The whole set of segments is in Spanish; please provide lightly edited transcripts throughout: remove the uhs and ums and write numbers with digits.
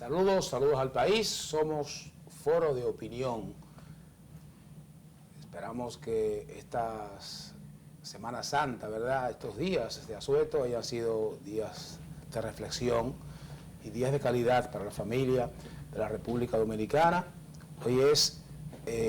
Saludos al país. Somos Foro de Opinión. Esperamos que esta Semana Santa, ¿verdad?, estos días de asueto hayan sido días de reflexión y días de calidad para la familia de la República Dominicana. Hoy es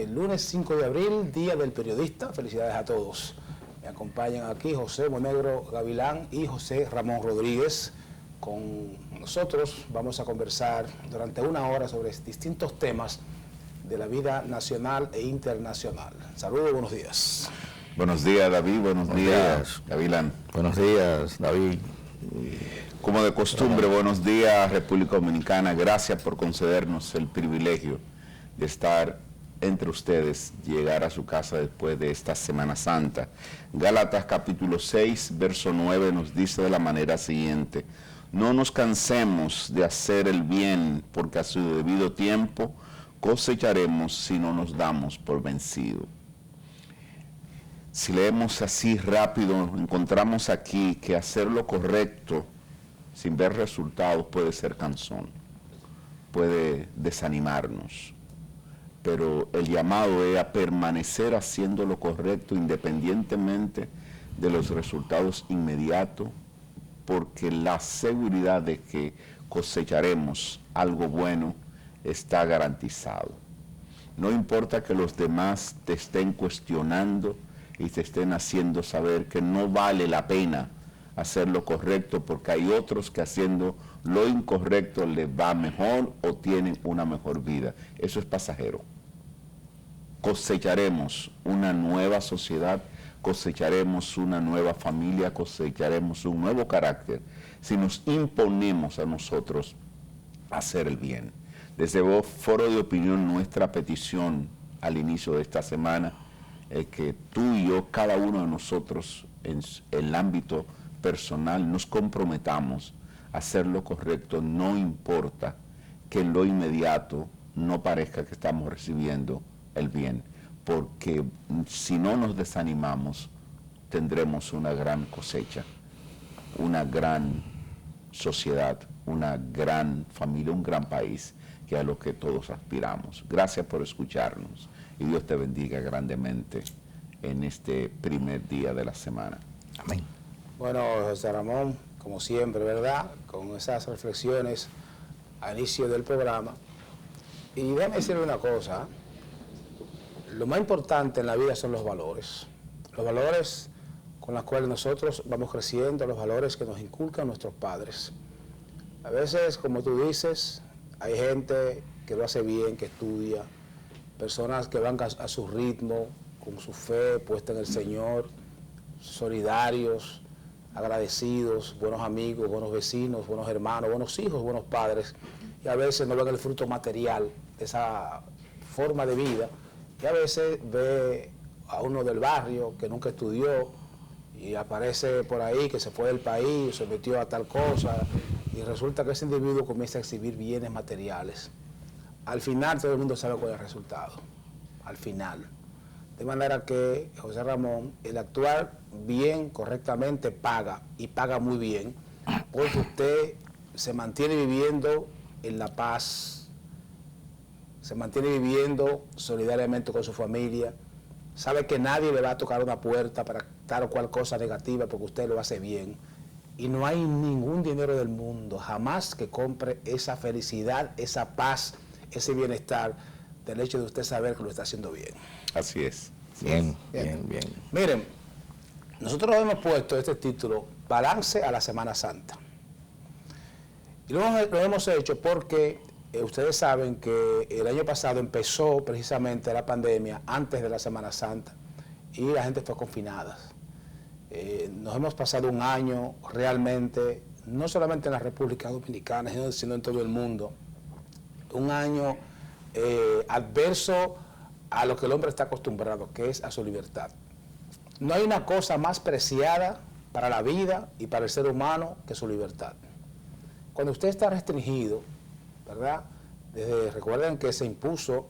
lunes 5 de abril, Día del Periodista. Felicidades a todos. Me acompañan aquí José Monegro Gavilán y José Ramón Rodríguez. Con nosotros vamos a conversar durante una hora sobre distintos temas de la vida nacional e internacional. Saludos, buenos días. Buenos días, David. Buenos días, Gavilán. Buenos días, David. Como de costumbre, buenos días, República Dominicana. Gracias por concedernos el privilegio de estar entre ustedes, llegar a su casa después de esta Semana Santa. Gálatas capítulo 6, verso 9 nos dice de la manera siguiente: no nos cansemos de hacer el bien, porque a su debido tiempo cosecharemos si no nos damos por vencidos. Si leemos así rápido, encontramos aquí que hacer lo correcto sin ver resultados puede ser cansón, puede desanimarnos. Pero el llamado es a permanecer haciendo lo correcto independientemente de los resultados inmediatos, porque la seguridad de que cosecharemos algo bueno está garantizado. No importa que los demás te estén cuestionando y te estén haciendo saber que no vale la pena hacer lo correcto, porque hay otros que haciendo lo incorrecto les va mejor o tienen una mejor vida. Eso es pasajero. Cosecharemos una nueva sociedad, cosecharemos una nueva familia, cosecharemos un nuevo carácter si nos imponemos a nosotros hacer el bien. Desde Foro de Opinión, nuestra petición al inicio de esta semana es que tú y yo, cada uno de nosotros en el ámbito personal, nos comprometamos a hacer lo correcto, no importa que en lo inmediato no parezca que estamos recibiendo el bien, porque si no nos desanimamos, tendremos una gran cosecha, una gran sociedad, una gran familia, un gran país, que es a lo que todos aspiramos. Gracias por escucharnos y Dios te bendiga grandemente en este primer día de la semana. Amén. Bueno, José Ramón, como siempre, ¿verdad?, con esas reflexiones al inicio del programa. Y déjame decirle una cosa: lo más importante en la vida son los valores con los cuales nosotros vamos creciendo, los valores que nos inculcan nuestros padres. A veces, como tú dices, hay gente que lo hace bien, que estudia, personas que van a su ritmo, con su fe puesta en el Señor, solidarios, agradecidos, buenos amigos, buenos vecinos, buenos hermanos, buenos hijos, buenos padres, y a veces no ven el fruto material de esa forma de vida, y a veces ve a uno del barrio que nunca estudió y aparece por ahí que se fue del país, se metió a tal cosa, y resulta que ese individuo comienza a exhibir bienes materiales. Al final todo el mundo sabe cuál es el resultado, al final. De manera que, José Ramón, el actuar bien, correctamente, paga, y paga muy bien, porque usted se mantiene viviendo en la paz, se mantiene viviendo solidariamente con su familia, sabe que nadie le va a tocar una puerta para tal o cual cosa negativa porque usted lo hace bien, y no hay ningún dinero del mundo jamás que compre esa felicidad, esa paz, ese bienestar del hecho de usted saber que lo está haciendo bien. Así es. Bien. Miren, nosotros hemos puesto este título, Balance a la Semana Santa. Y lo hemos hecho porque ustedes saben que el año pasado empezó precisamente la pandemia antes de la Semana Santa y la gente fue confinada. Nos hemos pasado un año realmente, no solamente en la República Dominicana, sino en todo el mundo, un año adverso a lo que el hombre está acostumbrado, que es a su libertad. No hay una cosa más preciada para la vida y para el ser humano que su libertad. Cuando usted está restringido, ¿verdad? Recuerden que se impuso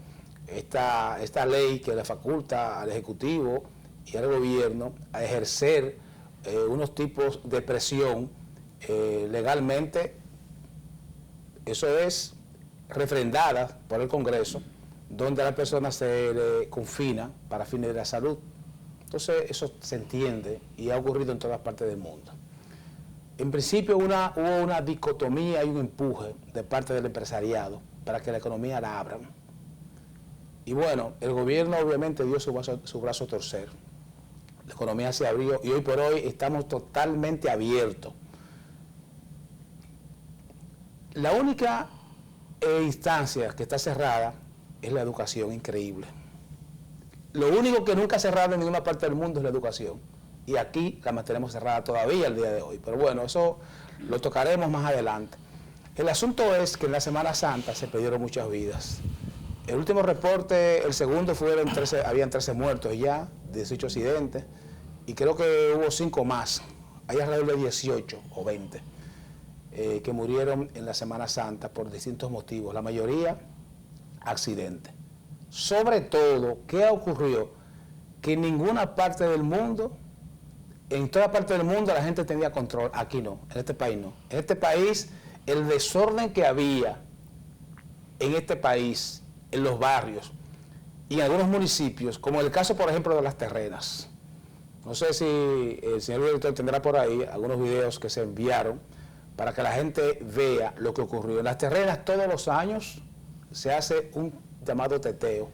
esta ley que le faculta al Ejecutivo y al Gobierno a ejercer unos tipos de presión legalmente. Eso es refrendadas por el Congreso, donde a la persona se le confina para fines de la salud. Entonces eso se entiende y ha ocurrido en todas partes del mundo. En principio hubo una dicotomía y un empuje de parte del empresariado para que la economía la abran. Y bueno, el gobierno obviamente dio su brazo a torcer. La economía se abrió y hoy por hoy estamos totalmente abiertos. La única instancia que está cerrada es la educación, increíble. Lo único que nunca ha cerrado en ninguna parte del mundo es la educación. Y aquí la mantenemos cerrada todavía el día de hoy. Pero bueno, eso lo tocaremos más adelante. El asunto es que en la Semana Santa se perdieron muchas vidas. El último reporte, el segundo, habían 13 muertos ya, 18 accidentes, y creo que hubo 5 más. Hay alrededor de 18 o 20 que murieron en la Semana Santa por distintos motivos, la mayoría accidentes. Sobre todo, ¿qué ocurrió? Que en ninguna parte del mundo, en toda parte del mundo la gente tenía control, aquí no, en este país no. En este país, el desorden que había en este país, en los barrios y en algunos municipios, como el caso, por ejemplo, de Las Terrenas. No sé si el señor director tendrá por ahí algunos videos que se enviaron para que la gente vea lo que ocurrió. En Las Terrenas todos los años se hace un llamado teteo.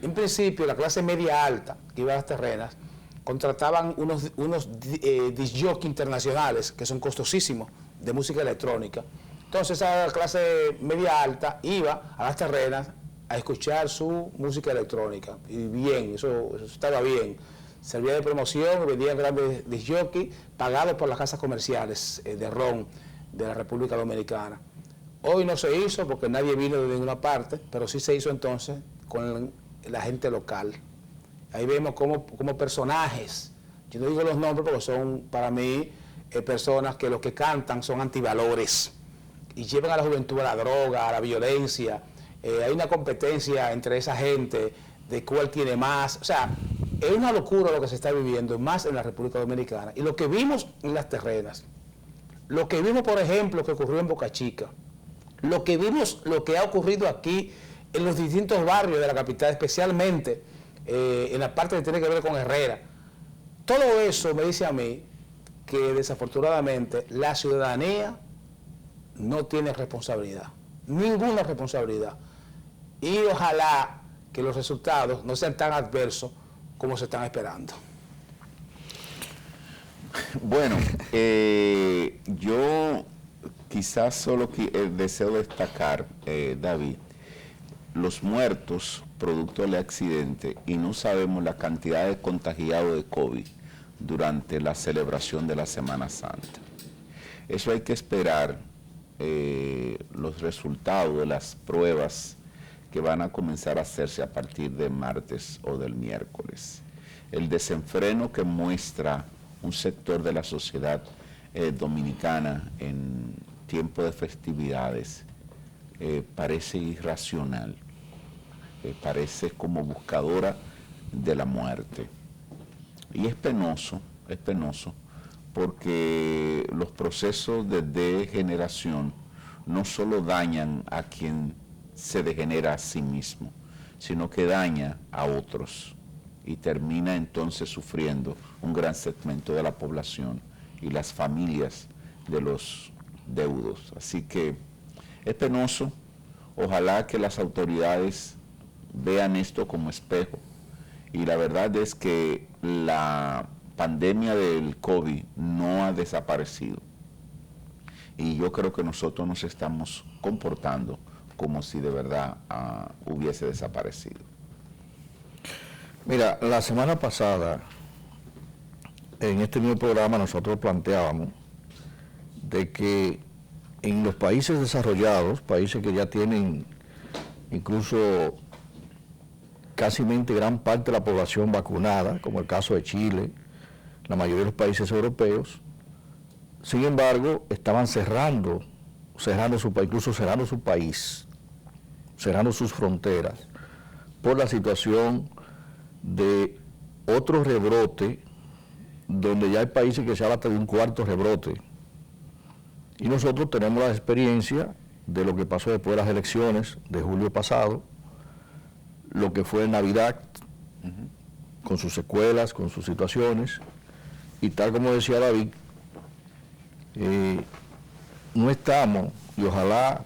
En principio, la clase media alta que iba a Las Terrenas contrataban unos disc jockey internacionales que son costosísimos de música electrónica. Entonces esa clase media alta iba a Las Terrenas a escuchar su música electrónica. Y bien, eso estaba bien. Servía de promoción, vendían grandes disc jockey pagados por las casas comerciales de ron de la República Dominicana. Hoy no se hizo porque nadie vino de ninguna parte, pero sí se hizo entonces con la gente local. Ahí vemos como personajes, yo no digo los nombres porque son para mí personas que lo que cantan son antivalores y llevan a la juventud a la droga, a la violencia. Hay una competencia entre esa gente de cuál tiene más. O sea, es una locura lo que se está viviendo, más en la República Dominicana. Y lo que vimos en Las Terrenas, lo que vimos, por ejemplo, que ocurrió en Boca Chica, lo que vimos, lo que ha ocurrido aquí en los distintos barrios de la capital, especialmente en la parte que tiene que ver con Herrera. Todo eso me dice a mí que desafortunadamente la ciudadanía no tiene responsabilidad, ninguna responsabilidad. Y ojalá que los resultados no sean tan adversos como se están esperando. Bueno, yo quizás solo deseo destacar, David, los muertos producto del accidente, y no sabemos la cantidad de contagiados de COVID durante la celebración de la Semana Santa. Eso hay que esperar los resultados de las pruebas que van a comenzar a hacerse a partir de martes o del miércoles. El desenfreno que muestra un sector de la sociedad dominicana en tiempo de festividades parece irracional, parece como buscadora de la muerte. Y es penoso porque los procesos de degeneración no solo dañan a quien se degenera a sí mismo, sino que daña a otros y termina entonces sufriendo un gran segmento de la población y las familias de los deudos. Así que es penoso. Ojalá que las autoridades vean esto como espejo. Y la verdad es que la pandemia del COVID no ha desaparecido. Y yo creo que nosotros nos estamos comportando como si de verdad hubiese desaparecido. Mira, la semana pasada, en este mismo programa nosotros planteábamos de que en los países desarrollados, países que ya tienen incluso casi gran parte de la población vacunada, como el caso de Chile, la mayoría de los países europeos, sin embargo, estaban cerrando su país, incluso cerrando su país, cerrando sus fronteras, por la situación de otro rebrote, donde ya hay países que se habla hasta de un cuarto rebrote. Y nosotros tenemos la experiencia de lo que pasó después de las elecciones de julio pasado, lo que fue Navidad, con sus secuelas, con sus situaciones, y tal como decía David, no estamos, y ojalá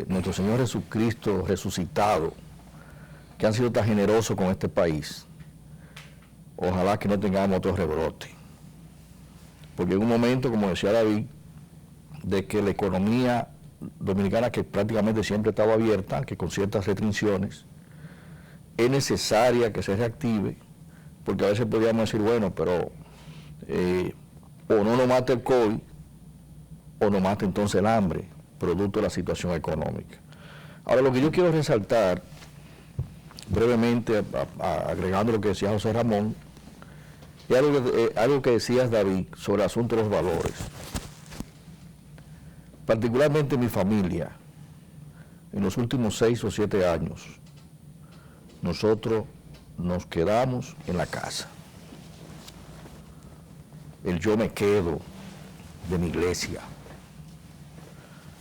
nuestro Señor Jesucristo resucitado, que han sido tan generosos con este país, ojalá que no tengamos otro rebrote. Porque en un momento, como decía David, de que la economía dominicana, que prácticamente siempre estaba abierta, que con ciertas restricciones, es necesaria que se reactive, porque a veces podríamos decir, bueno, pero o no nos mata el COVID, o nos mata entonces el hambre, producto de la situación económica. Ahora, lo que yo quiero resaltar, brevemente, agregando lo que decía José Ramón, es algo que decías, David, sobre el asunto de los valores. Particularmente mi familia, en los últimos 6 o 7 años, nosotros nos quedamos en la casa. El yo me quedo de mi iglesia.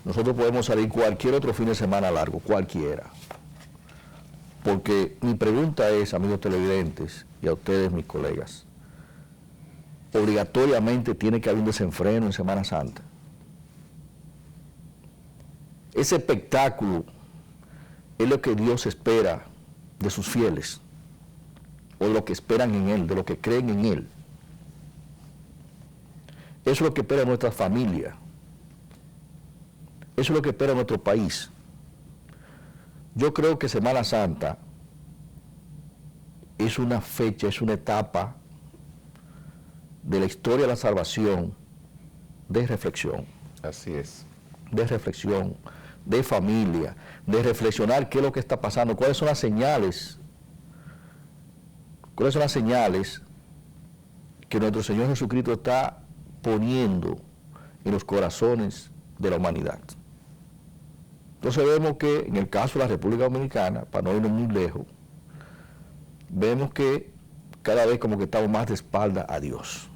Nosotros podemos salir cualquier otro fin de semana largo, cualquiera. Porque mi pregunta es, amigos televidentes, y a ustedes, mis colegas, obligatoriamente tiene que haber un desenfreno en Semana Santa. Ese espectáculo es lo que Dios espera de sus fieles, o de lo que esperan en Él, de lo que creen en Él. Eso es lo que espera nuestra familia. Eso es lo que espera nuestro país. Yo creo que Semana Santa es una fecha, es una etapa de la historia de la salvación, de reflexión. Así es. De reflexión, de familia, de reflexionar qué es lo que está pasando, cuáles son las señales que nuestro Señor Jesucristo está poniendo en los corazones de la humanidad. Entonces vemos que en el caso de la República Dominicana, para no irnos muy lejos, vemos que cada vez como que estamos más de espalda a Dios.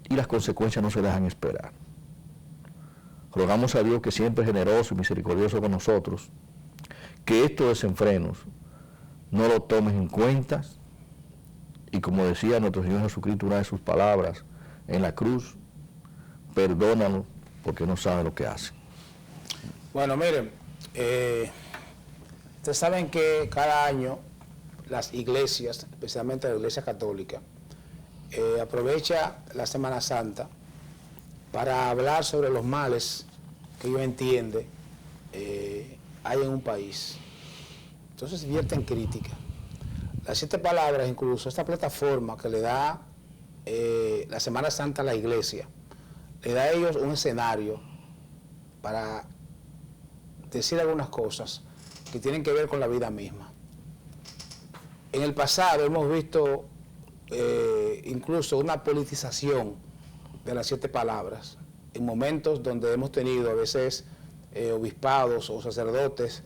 Y las consecuencias no se dejan esperar. Rogamos a Dios, que siempre es generoso y misericordioso con nosotros, que estos desenfrenos no lo tomen en cuenta, y como decía nuestro Señor Jesucristo, una de sus palabras en la cruz, perdónanos porque no saben lo que hacen. Bueno, miren, ustedes saben que cada año las iglesias, especialmente la Iglesia Católica, aprovecha la Semana Santa para hablar sobre los males que ellos entienden hay en un país. Entonces vierten crítica. Las 7 palabras, incluso esta plataforma que le da la Semana Santa a la iglesia, le da a ellos un escenario para decir algunas cosas que tienen que ver con la vida misma. En el pasado hemos visto incluso una politización de las 7 palabras, en momentos donde hemos tenido a veces obispados o sacerdotes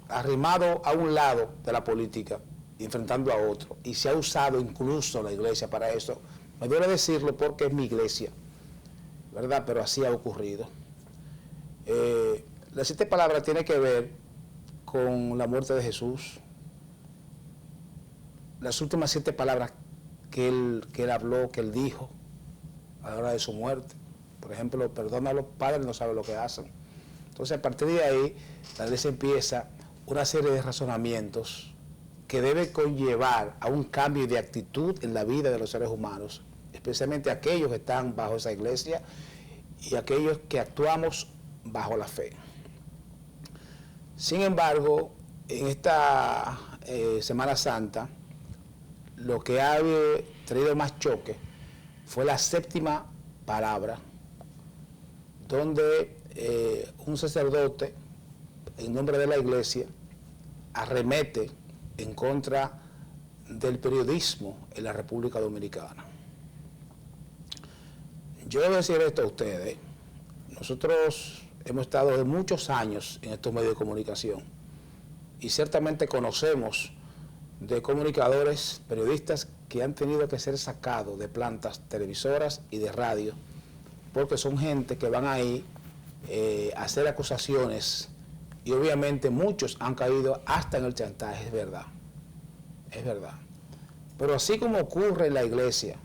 arrimados a un lado de la política, enfrentando a otro, y se ha usado incluso la iglesia para eso. Me duele decirlo porque es mi iglesia, ¿verdad? Pero así ha ocurrido. Las 7 palabras tienen que ver con la muerte de Jesús. Las últimas 7 palabras que él habló, que él dijo a la hora de su muerte. Por ejemplo, perdona a los padres, no saben lo que hacen. Entonces, a partir de ahí, la iglesia empieza una serie de razonamientos que debe conllevar a un cambio de actitud en la vida de los seres humanos, especialmente aquellos que están bajo esa iglesia y aquellos que actuamos bajo la fe. Sin embargo, en esta Semana Santa, lo que ha traído más choque fue la 7ª palabra, donde un sacerdote, en nombre de la iglesia, arremete en contra del periodismo en la República Dominicana. Yo debo decir esto a ustedes: nosotros hemos estado de muchos años en estos medios de comunicación y ciertamente conocemos de comunicadores, periodistas que han tenido que ser sacados de plantas televisoras y de radio porque son gente que van ahí a hacer acusaciones y obviamente muchos han caído hasta en el chantaje, es verdad, es verdad. Pero así como ocurre en la iglesia,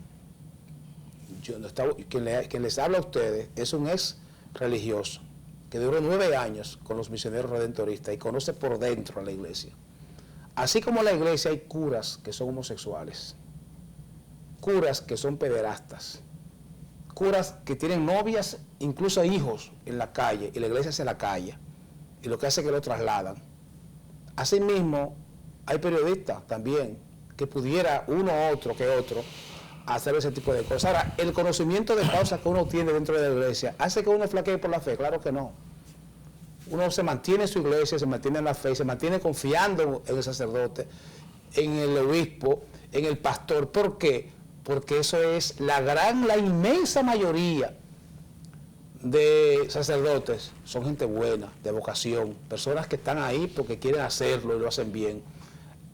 quien les habla a ustedes es un ex religioso que duró 9 años con los misioneros redentoristas y conoce por dentro a la iglesia. Así como en la iglesia hay curas que son homosexuales, curas que son pederastas, curas que tienen novias, incluso hijos en la calle, y la iglesia se la calla, y lo que hace es que lo trasladan. Asimismo, hay periodistas también que pudiera uno u otro que otro hacer ese tipo de cosas. Ahora, el conocimiento de causa que uno tiene dentro de la iglesia, ¿hace que uno flaquee por la fe? Claro que no. Uno se mantiene en su iglesia, se mantiene en la fe, se mantiene confiando en el sacerdote, en el obispo, en el pastor. ¿Por qué? Porque eso es la inmensa mayoría de sacerdotes, son gente buena, de vocación, personas que están ahí porque quieren hacerlo y lo hacen bien.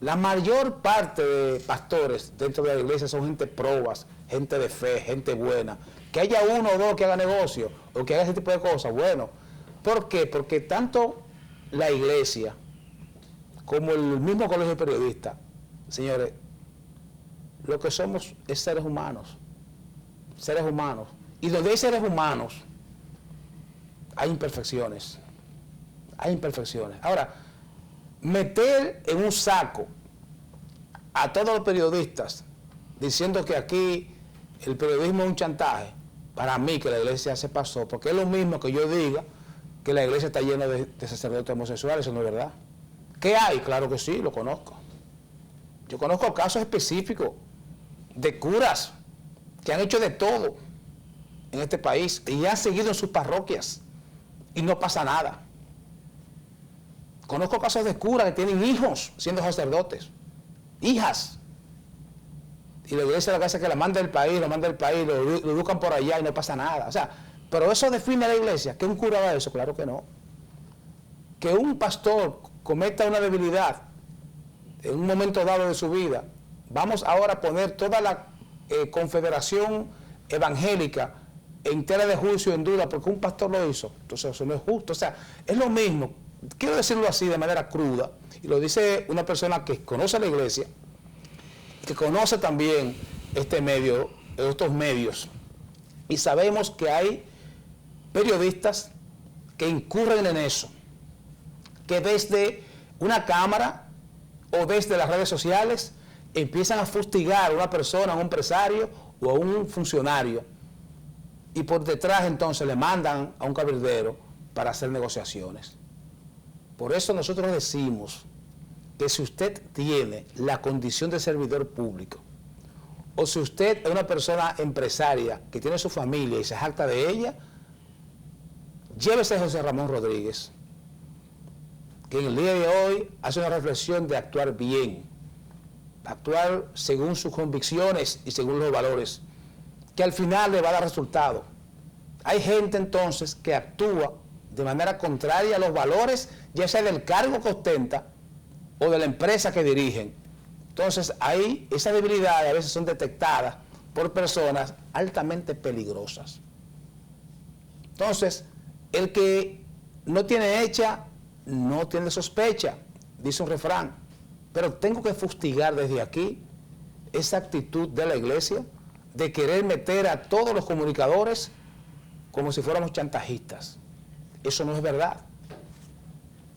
La mayor parte de pastores dentro de la iglesia son gente probas, gente de fe, gente buena. Que haya uno o dos que haga negocio o que haga ese tipo de cosas, bueno. ¿Por qué? Porque tanto la iglesia como el mismo colegio de periodistas, señores, lo que somos es seres humanos. Seres humanos. Y donde hay seres humanos, hay imperfecciones. Hay imperfecciones. Ahora, meter en un saco a todos los periodistas diciendo que aquí el periodismo es un chantaje, para mí que la iglesia se pasó, porque es lo mismo que yo diga que la iglesia está llena de sacerdotes homosexuales, eso no es verdad. ¿Qué hay? Claro que sí, lo conozco. Yo conozco casos específicos de curas que han hecho de todo en este país y han seguido en sus parroquias y no pasa nada. Conozco casos de curas que tienen hijos siendo sacerdotes, hijas. Y la iglesia lo que hace es que la manda del país, lo educan por allá y no pasa nada. O sea, pero eso define a la iglesia. ¿Que un cura haga eso? Claro que no. Que un pastor cometa una debilidad en un momento dado de su vida, vamos ahora a poner toda la confederación evangélica en tela de juicio en duda porque un pastor lo hizo. Entonces eso no es justo. O sea, es lo mismo. Quiero decirlo así de manera cruda, y lo dice una persona que conoce la iglesia, que conoce también estos medios, y sabemos que hay periodistas que incurren en eso, que desde una cámara o desde las redes sociales empiezan a fustigar a una persona, a un empresario o a un funcionario, y por detrás entonces le mandan a un cabildero para hacer negociaciones. Por eso nosotros decimos que si usted tiene la condición de servidor público, o si usted es una persona empresaria que tiene su familia y se jacta de ella, llévese a José Ramón Rodríguez, que en el día de hoy hace una reflexión de actuar bien, actuar según sus convicciones y según los valores, que al final le va a dar resultado. Hay gente entonces que actúa de manera contraria a los valores, ya sea del cargo que ostenta o de la empresa que dirigen. Entonces, ahí esas debilidades a veces son detectadas por personas altamente peligrosas. Entonces, el que no tiene hecha, no tiene sospecha, dice un refrán. Pero tengo que fustigar desde aquí esa actitud de la iglesia de querer meter a todos los comunicadores como si fuéramos chantajistas. Eso no es verdad.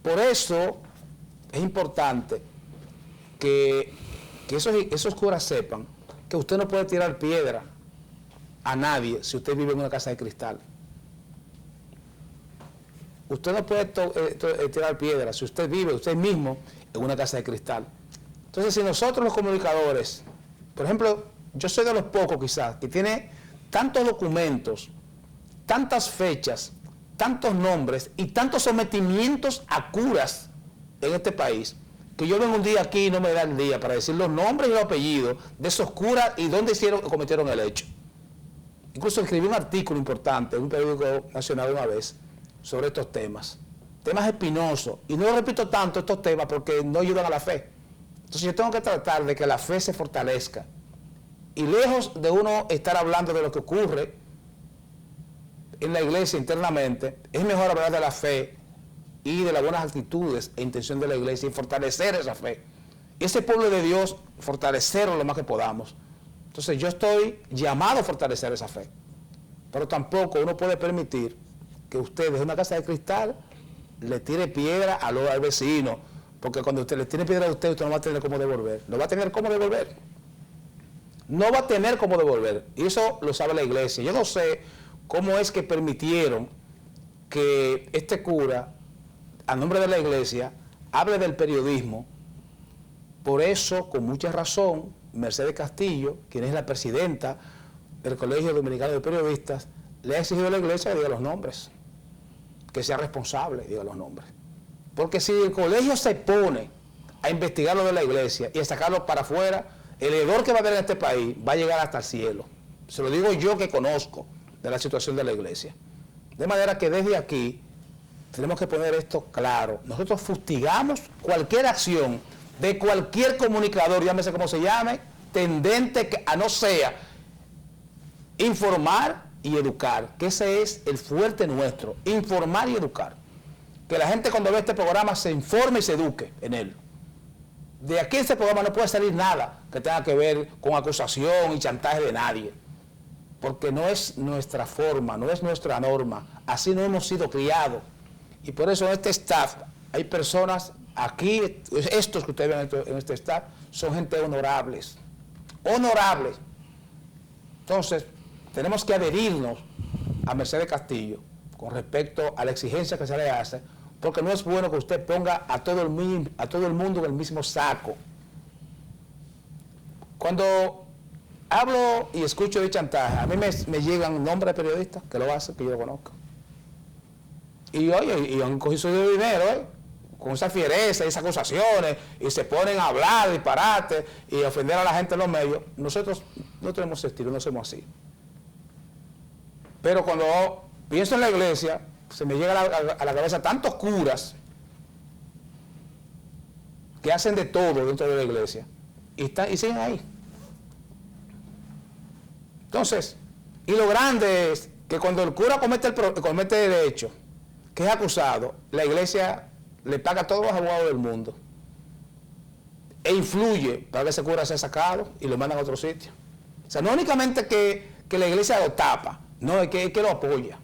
Por eso es importante que esos curas sepan que usted no puede tirar piedra a nadie si usted vive en una casa de cristal. Usted no puede tirar piedra si usted vive usted mismo en una casa de cristal. Entonces, si nosotros los comunicadores, por ejemplo, yo soy de los pocos quizás, que tiene tantos documentos, tantas fechas, tantos nombres y tantos sometimientos a curas en este país, que yo vengo un día aquí y no me da el día para decir los nombres y los apellidos de esos curas y dónde cometieron el hecho. Incluso escribí un artículo importante en un periódico nacional una vez sobre estos temas espinosos, y no lo repito tanto estos temas porque no ayudan a la fe. Entonces yo tengo que tratar de que la fe se fortalezca, y lejos de uno estar hablando de lo que ocurre en la iglesia internamente, es mejor hablar de la fe y de las buenas actitudes e intención de la iglesia y fortalecer esa fe. Y ese pueblo de Dios, fortalecerlo lo más que podamos. Entonces yo estoy llamado a fortalecer esa fe. Pero tampoco uno puede permitir que usted desde una casa de cristal le tire piedra al vecino, porque cuando usted le tire piedra a usted no va a tener cómo devolver. No va a tener cómo devolver. No va a tener cómo devolver. Y eso lo sabe la iglesia. Yo no sé cómo es que permitieron que este cura, a nombre de la iglesia, hable del periodismo. Por eso, con mucha razón, Mercedes Castillo, quien es la presidenta del Colegio Dominicano de Periodistas, le ha exigido a la iglesia que diga los nombres, que sea responsable, diga los nombres. Porque si el colegio se pone a investigar lo de la iglesia y a sacarlo para afuera, el hedor que va a haber en este país va a llegar hasta el cielo. Se lo digo yo que conozco de la situación de la iglesia. De manera que desde aquí tenemos que poner esto claro. Nosotros fustigamos cualquier acción de cualquier comunicador, llámese como se llame, tendente a no sea informar y educar, que ese es el fuerte nuestro, informar y educar. Que la gente cuando ve este programa se informe y se eduque en él. De aquí en este programa no puede salir nada que tenga que ver con acusación y chantaje de nadie, porque no es nuestra forma, no es nuestra norma, así no hemos sido criados. Y por eso en este staff hay personas aquí, estos que ustedes ven en este staff, son gente honorables, honorables. Entonces, tenemos que adherirnos a Mercedes Castillo con respecto a la exigencia que se le hace, porque no es bueno que usted ponga a todo el mundo en el mismo saco. Cuando hablo y escucho de chantaje, a mí me llegan nombres de periodistas que lo hacen, que yo lo conozco. Y oye, y han cogido su dinero, con esa fiereza y esas acusaciones, y se ponen a hablar disparate y ofender a la gente en los medios. Nosotros no tenemos ese estilo, no somos así. Pero cuando pienso en la iglesia, se me llega a la cabeza tantos curas que hacen de todo dentro de la iglesia y siguen ahí. Entonces, y lo grande es que cuando el cura comete el hecho, que es acusado, la iglesia le paga a todos los abogados del mundo e influye para que ese cura sea sacado y lo mandan a otro sitio. O sea, no únicamente que la iglesia lo tapa, no, es que lo apoya.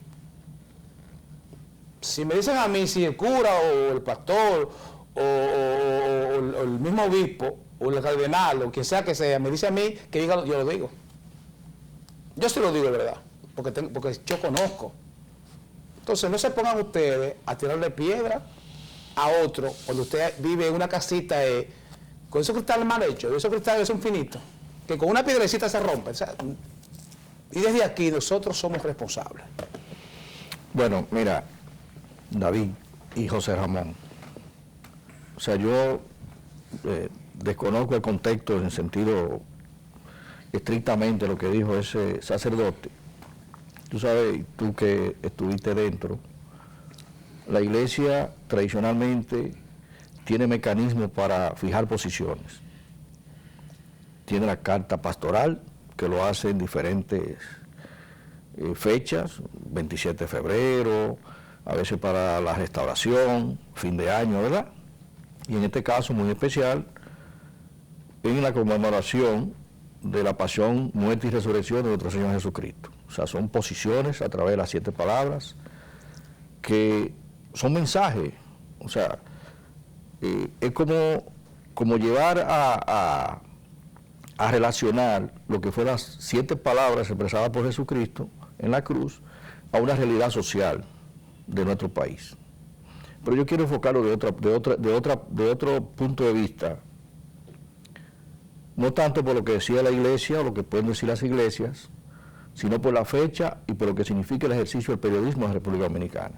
Si me dicen a mí si el cura o el pastor o el mismo obispo o el cardenal o quien sea que sea, me dice a mí que diga, yo lo digo. Yo sí lo digo de verdad, porque yo conozco. Entonces no se pongan ustedes a tirarle piedra a otro cuando usted vive en una casita con esos cristales mal hechos, esos cristales son finitos, que con una piedrecita se rompe. O sea, y desde aquí nosotros somos responsables. Bueno, mira, David y José Ramón, o sea, yo desconozco el contexto en el sentido estrictamente lo que dijo ese sacerdote. Tú sabes, tú que estuviste dentro, la iglesia tradicionalmente tiene mecanismos para fijar posiciones. Tiene la carta pastoral, que lo hace en diferentes fechas, 27 de febrero, a veces para la restauración, fin de año, ¿verdad? Y en este caso muy especial, en la conmemoración de la pasión, muerte y resurrección de nuestro Señor Jesucristo. O sea, son posiciones a través de las 7 palabras que son mensajes. O sea, es como llevar a relacionar lo que fueron las 7 palabras expresadas por Jesucristo en la cruz a una realidad social de nuestro país. Pero yo quiero enfocarlo de otro punto de vista, no tanto por lo que decía la iglesia o lo que pueden decir las iglesias, sino por la fecha y por lo que significa el ejercicio del periodismo en la República Dominicana.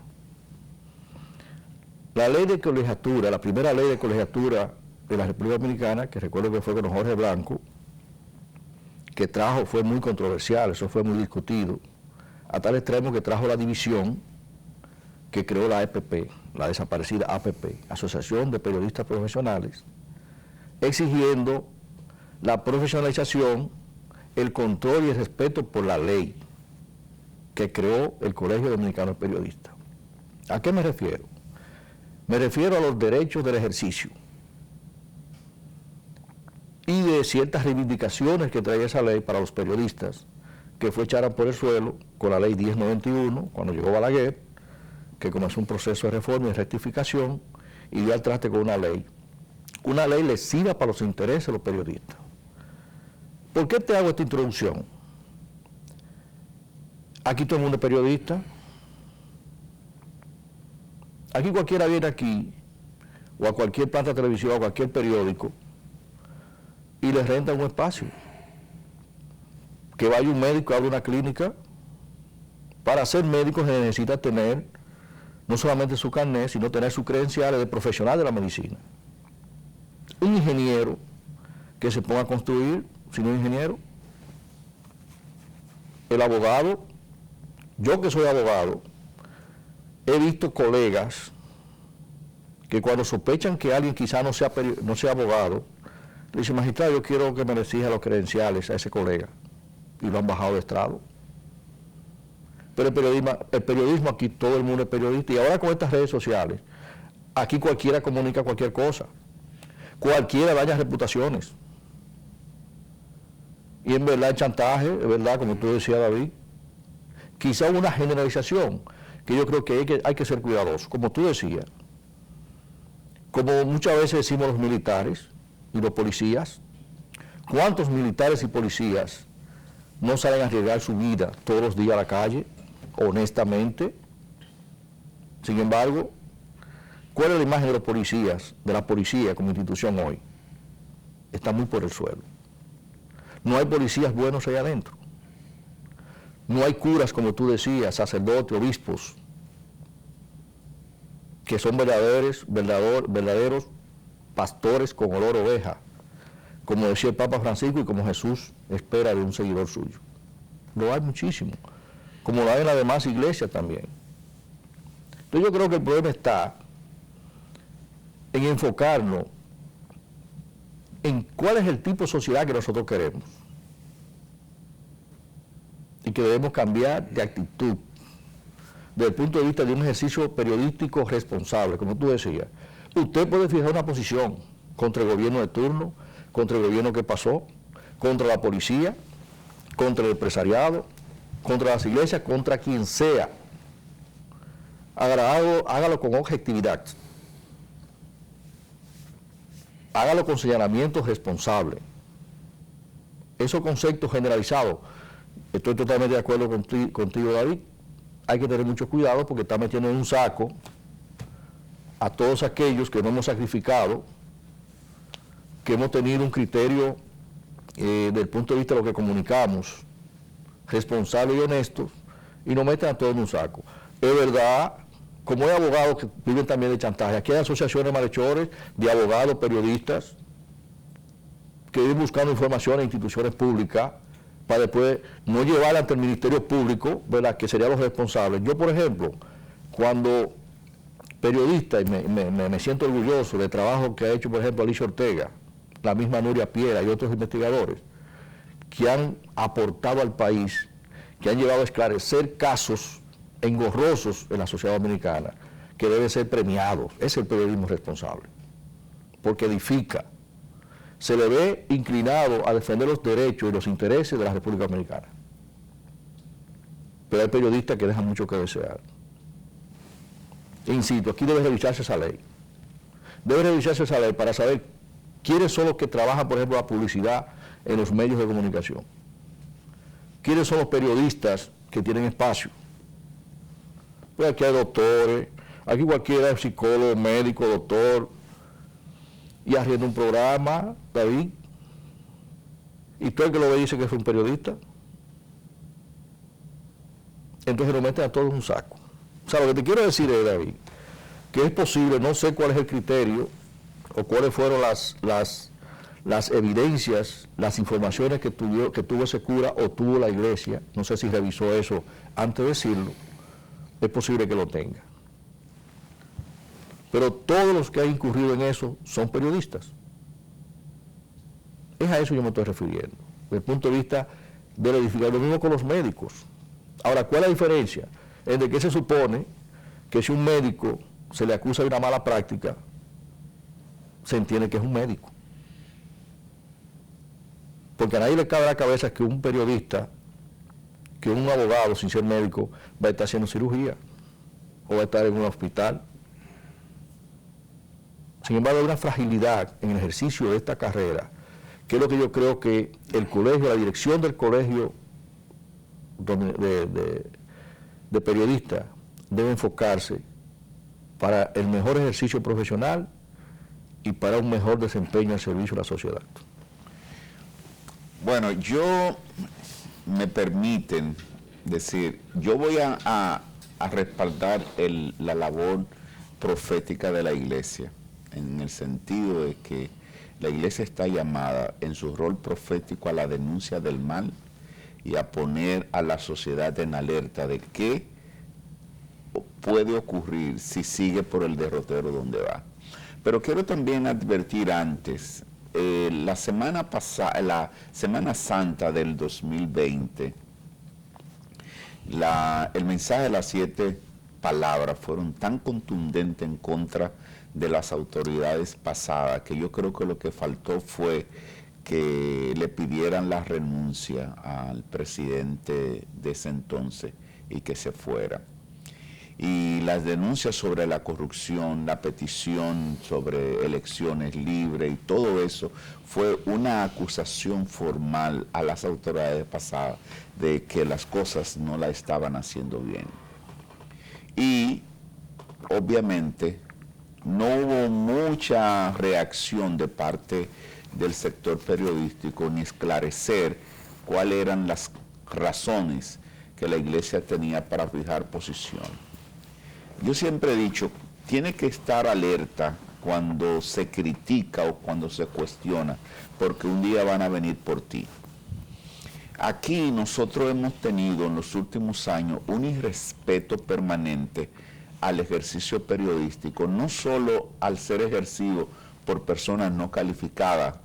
La ley de colegiatura, la primera ley de colegiatura de la República Dominicana, que recuerdo que fue con Jorge Blanco, que fue muy controversial, eso fue muy discutido, a tal extremo que trajo la división que creó la APP, la desaparecida APP, Asociación de Periodistas Profesionales, exigiendo la profesionalización, el control y el respeto por la ley. que creó el Colegio Dominicano de Periodistas. ¿A qué me refiero? Me refiero a los derechos del ejercicio y de ciertas reivindicaciones que traía esa ley para los periodistas, que fue echada por el suelo con la ley 1091, cuando llegó Balaguer, que comenzó un proceso de reforma y rectificación, y dio al traste con una ley lesiva para los intereses de los periodistas. ¿Por qué te hago esta introducción? Aquí todo el mundo es periodista. Aquí cualquiera viene aquí, o a cualquier planta de televisión, o a cualquier periódico, y le renta un espacio. Que vaya un médico a una clínica. Para ser médico se necesita tener no solamente su carnet, sino tener sus credenciales de profesional de la medicina. Un ingeniero que se ponga a construir, si no es ingeniero. El abogado, yo que soy abogado, he visto colegas que cuando sospechan que alguien quizá no sea abogado, le dicen: magistrado, yo quiero que me le exija los credenciales a ese colega, y lo han bajado de estrado. Pero el periodismo aquí, todo el mundo es periodista, y ahora con estas redes sociales, aquí cualquiera comunica cualquier cosa, cualquiera daña reputaciones. Y en verdad el chantaje, es verdad, como tú decías, David, quizá una generalización, que yo creo que hay que ser cuidadoso, como tú decías. Como muchas veces decimos los militares y los policías, ¿cuántos militares y policías no salen a arriesgar su vida todos los días a la calle, honestamente? Sin embargo, ¿cuál es la imagen de los policías, de la policía como institución hoy? Está muy por el suelo. No hay policías buenos allá adentro. No hay curas, como tú decías, sacerdotes, obispos, que son verdaderos pastores con olor a oveja, como decía el Papa Francisco y como Jesús espera de un seguidor suyo. Lo hay muchísimo, como lo hay en las demás iglesias también. Entonces yo creo que el problema está en enfocarnos en cuál es el tipo de sociedad que nosotros queremos y que debemos cambiar de actitud desde el punto de vista de un ejercicio periodístico responsable, como tú decías. Usted puede fijar una posición contra el gobierno de turno, contra el gobierno que pasó, contra la policía, contra el empresariado, contra las iglesias, contra quien sea. Hágalo con objetividad. Hágalo con señalamiento responsable. Esos conceptos generalizados, estoy totalmente de acuerdo contigo, David, hay que tener mucho cuidado porque está metiendo en un saco a todos aquellos que no hemos sacrificado, que hemos tenido un criterio desde el punto de vista de lo que comunicamos, responsable y honesto, y nos meten a todos en un saco. Es verdad, como hay abogados que viven también de chantaje, aquí hay asociaciones de malhechores, de abogados, periodistas, que viven buscando información en instituciones públicas, para después no llevar ante el Ministerio Público, ¿verdad?, que serían los responsables. Yo, por ejemplo, cuando periodista, y me siento orgulloso del trabajo que ha hecho, por ejemplo, Alicia Ortega, la misma Nuria Piera y otros investigadores, que han aportado al país, que han llevado a esclarecer casos engorrosos en la sociedad dominicana, que deben ser premiados. Es el periodismo responsable, porque edifica. Se le ve inclinado a defender los derechos y los intereses de la República Dominicana. Pero hay periodistas que dejan mucho que desear. Insisto, aquí debe revisarse esa ley. Debe revisarse esa ley para saber quiénes son los que trabajan, por ejemplo, la publicidad en los medios de comunicación. ¿Quiénes son los periodistas que tienen espacio? Pues aquí hay doctores, aquí cualquiera es psicólogo, médico, doctor, y haciendo un programa, David, y todo el que lo ve dice que es un periodista. Entonces lo meten a todos en un saco. O sea, lo que te quiero decir es, David, que es posible, no sé cuál es el criterio, o cuáles fueron las evidencias, las informaciones que tuvo ese cura o tuvo la iglesia, no sé si revisó eso antes de decirlo, es posible que lo tenga. Pero todos los que han incurrido en eso son periodistas. Es a eso yo me estoy refiriendo, desde el punto de vista del edificador, lo mismo con los médicos. Ahora, ¿cuál es la diferencia? Entre que se supone que si un médico se le acusa de una mala práctica, se entiende que es un médico. Porque a nadie le cabe a la cabeza que un periodista, que un abogado sin ser médico va a estar haciendo cirugía o va a estar en un hospital. Sin embargo, hay una fragilidad en el ejercicio de esta carrera, que es lo que yo creo que el colegio, la dirección del colegio de periodistas debe enfocarse para el mejor ejercicio profesional y para un mejor desempeño al servicio de la sociedad. Bueno, me permiten decir, yo voy a respaldar la labor profética de la Iglesia, en el sentido de que la Iglesia está llamada en su rol profético a la denuncia del mal y a poner a la sociedad en alerta de qué puede ocurrir si sigue por el derrotero donde va. Pero quiero también advertir antes, la Semana Santa del 2020, el mensaje de las 7 palabras fueron tan contundentes en contra de las autoridades pasadas que yo creo que lo que faltó fue que le pidieran la renuncia al presidente de ese entonces y que se fuera. Y las denuncias sobre la corrupción, la petición sobre elecciones libres y todo eso fue una acusación formal a las autoridades pasadas de que las cosas no la estaban haciendo bien. Y obviamente no hubo mucha reacción de parte del sector periodístico ni esclarecer cuáles eran las razones que la Iglesia tenía para fijar posición. Yo siempre he dicho, tiene que estar alerta cuando se critica o cuando se cuestiona, porque un día van a venir por ti. Aquí nosotros hemos tenido en los últimos años un irrespeto permanente al ejercicio periodístico, no solo al ser ejercido por personas no calificadas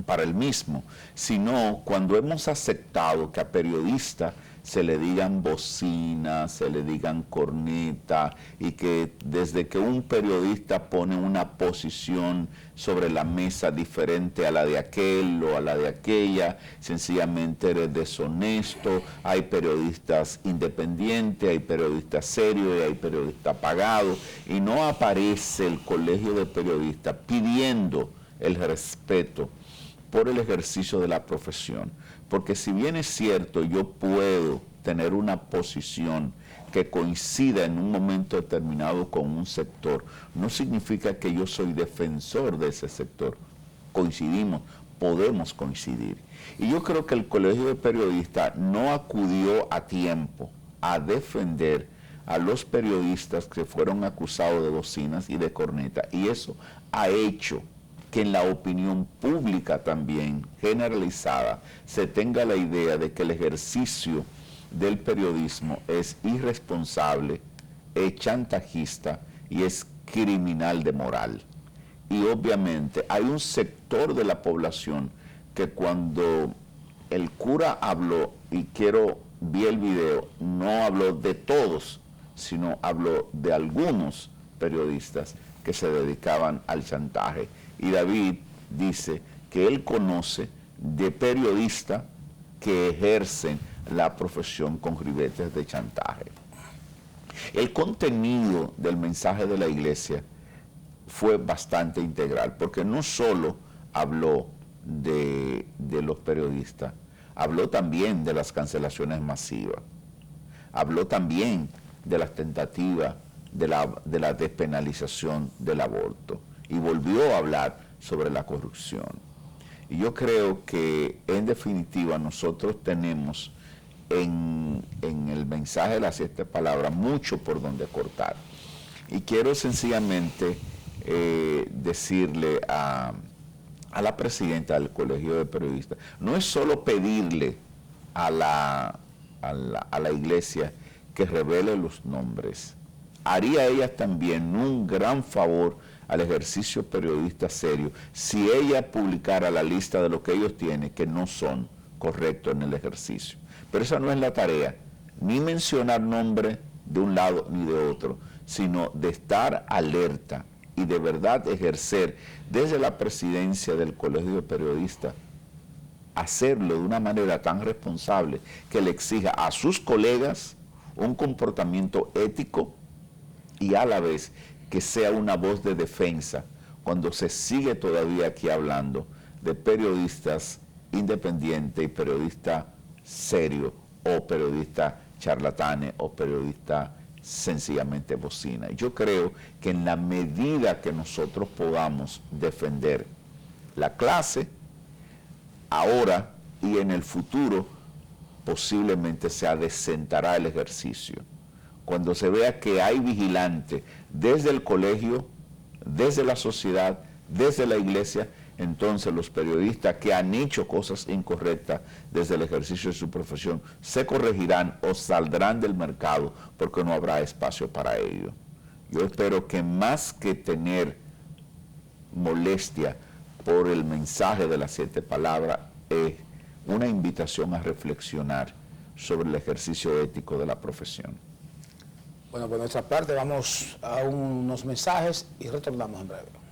para el mismo, sino cuando hemos aceptado que a periodistas se le digan bocinas, se le digan corneta, y que desde que un periodista pone una posición sobre la mesa diferente a la de aquel o a la de aquella, sencillamente eres deshonesto. Hay periodistas independientes, hay periodistas serios y hay periodistas pagados, y no aparece el colegio de periodistas pidiendo el respeto por el ejercicio de la profesión. Porque si bien es cierto, yo puedo tener una posición que coincida en un momento determinado con un sector, no significa que yo soy defensor de ese sector. Coincidimos, podemos coincidir. Y yo creo que el Colegio de Periodistas no acudió a tiempo a defender a los periodistas que fueron acusados de bocinas y de corneta. Y eso ha hecho que en la opinión pública también generalizada se tenga la idea de que el ejercicio del periodismo es irresponsable, es chantajista y es criminal de moral. Y obviamente hay un sector de la población que cuando el cura habló, y vi el video, no habló de todos, sino habló de algunos periodistas que se dedicaban al chantaje. Y David dice que él conoce de periodistas que ejercen la profesión con ribetes de chantaje. El contenido del mensaje de la Iglesia fue bastante integral, porque no solo habló de los periodistas, habló también de las cancelaciones masivas, habló también de las tentativas de la despenalización del aborto, y volvió a hablar sobre la corrupción. Y yo creo que en definitiva nosotros tenemos en el mensaje de las 7 palabras mucho por donde cortar. Y quiero sencillamente decirle a la presidenta del Colegio de Periodistas, no es solo pedirle a la Iglesia que revele los nombres, haría ella también un gran favor al ejercicio periodista serio si ella publicara la lista de lo que ellos tienen que no son correctos en el ejercicio. Pero esa no es la tarea ni mencionar nombre de un lado ni de otro, sino de estar alerta y de verdad ejercer desde la presidencia del Colegio de Periodistas, hacerlo de una manera tan responsable que le exija a sus colegas un comportamiento ético y a la vez que sea una voz de defensa cuando se sigue todavía aquí hablando de periodistas independientes y periodistas serios o periodistas charlatanes o periodistas sencillamente bocina. Yo creo que en la medida que nosotros podamos defender la clase, ahora y en el futuro, posiblemente se adecentará el ejercicio. Cuando se vea que hay vigilantes desde el colegio, desde la sociedad, desde la iglesia, entonces los periodistas que han hecho cosas incorrectas desde el ejercicio de su profesión se corregirán o saldrán del mercado porque no habrá espacio para ello. Yo espero que más que tener molestia por el mensaje de las 7 palabras, es una invitación a reflexionar sobre el ejercicio ético de la profesión. Bueno, por nuestra parte vamos a unos mensajes y retornamos en breve.